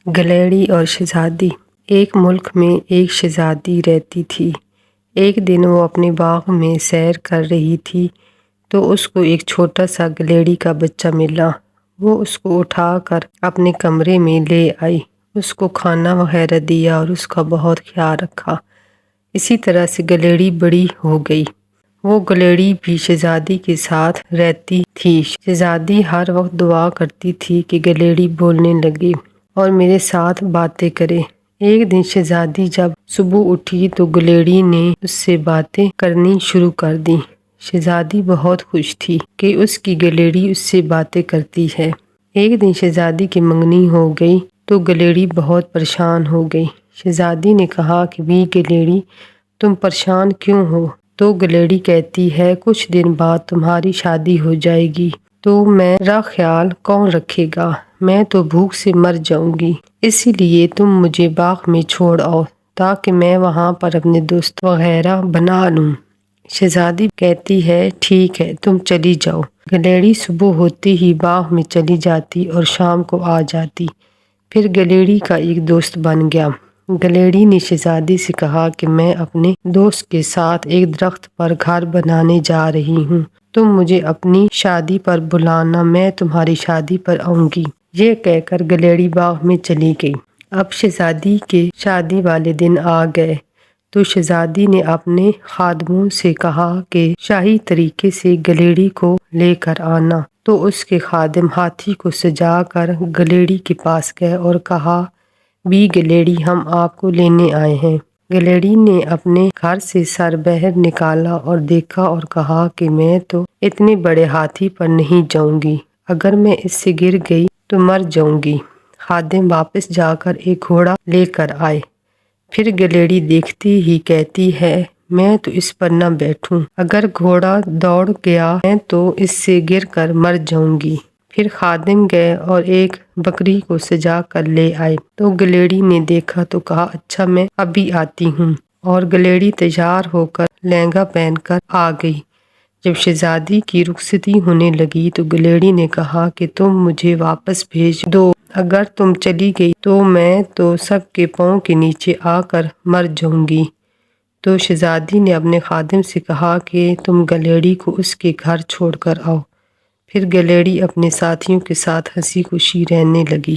گلیڑی اور شہزادی۔ ایک ملک میں ایک شہزادی رہتی تھی۔ ایک دن وہ اپنے باغ میں سیر کر رہی تھی تو اس کو ایک چھوٹا سا گلیڑی کا بچہ ملا۔ وہ اس کو اٹھا کر اپنے کمرے میں لے آئی، اس کو کھانا وغیرہ دیا اور اس کا بہت خیال رکھا۔ اسی طرح سے گلیڑی بڑی ہو گئی۔ وہ گلیڑی بھی شہزادی کے ساتھ رہتی تھی۔ شہزادی ہر وقت دعا کرتی تھی کہ گلیڑی بولنے لگے اور میرے ساتھ باتیں کرے۔ ایک دن شہزادی جب صبح اٹھی تو گلیڑی نے اس سے باتیں کرنی شروع کر دی۔ شہزادی بہت خوش تھی کہ اس کی گلیڑی اس سے باتیں کرتی ہے۔ ایک دن شہزادی کی منگنی ہو گئی تو گلیڑی بہت پریشان ہو گئی۔ شہزادی نے کہا کہ گلیڑی تم پریشان کیوں ہو؟ تو گلیڑی کہتی ہے کچھ دن بعد تمہاری شادی ہو جائے گی تو میرا خیال کون رکھے گا؟ میں تو بھوک سے مر جاؤں گی، اسی لیے تم مجھے باغ میں چھوڑ آؤ تاکہ میں وہاں پر اپنے دوست وغیرہ بنا لوں۔ شہزادی کہتی ہے ٹھیک ہے تم چلی جاؤ۔ گلیڑی صبح ہوتے ہی باغ میں چلی جاتی اور شام کو آ جاتی، پھر گلیڑی کا ایک دوست بن گیا۔ گلیڑی نے شہزادی سے کہا کہ میں اپنے دوست کے ساتھ ایک درخت پر گھر بنانے جا رہی ہوں، تم مجھے اپنی شادی پر بلانا، میں تمہاری شادی پر آؤں گی۔ یہ کہہ کر گلیڑی باغ میں چلی گئی۔ اب شہزادی کے شادی والے دن آ گئے تو شہزادی نے اپنے خادموں سے کہا کہ شاہی طریقے سے گلیڑی کو لے کر آنا، تو اس کے خادم ہاتھی کو سجا کر گلیڑی کے پاس گئے اور کہا گلیڑی ہم آپ کو لینے آئے ہیں۔ گلیڑی نے اپنے گھر سے سر باہر نکالا اور دیکھا اور کہا کہ میں تو اتنے بڑے ہاتھی پر نہیں جاؤں گی، اگر میں اس سے گر گئی تو مر جاؤں گی۔ خادم واپس جا کر ایک گھوڑا لے کر آئے، پھر گلیڑی دیکھتی ہی کہتی ہے میں تو اس پر نہ بیٹھوں، اگر گھوڑا دوڑ گیا میں تو اس سے گر کر مر جاؤں گی۔ پھر خادم گئے اور ایک بکری کو سجا کر لے آئے تو گلیڑی نے دیکھا تو کہا اچھا میں ابھی آتی ہوں، اور گلیڑی تیار ہو کر لہنگا پہن کر آ گئی۔ جب شہزادی کی رخصتی ہونے لگی تو گلیڑی نے کہا کہ تم مجھے واپس بھیج دو، اگر تم چلی گئی تو میں تو سب کے پاؤں کے نیچے آ کر مر جاؤں گی۔ تو شہزادی نے اپنے خادم سے کہا کہ تم گلیڑی کو اس کے گھر چھوڑ کر آؤ۔ پھر گلیڑی اپنے ساتھیوں کے ساتھ ہنسی خوشی رہنے لگی۔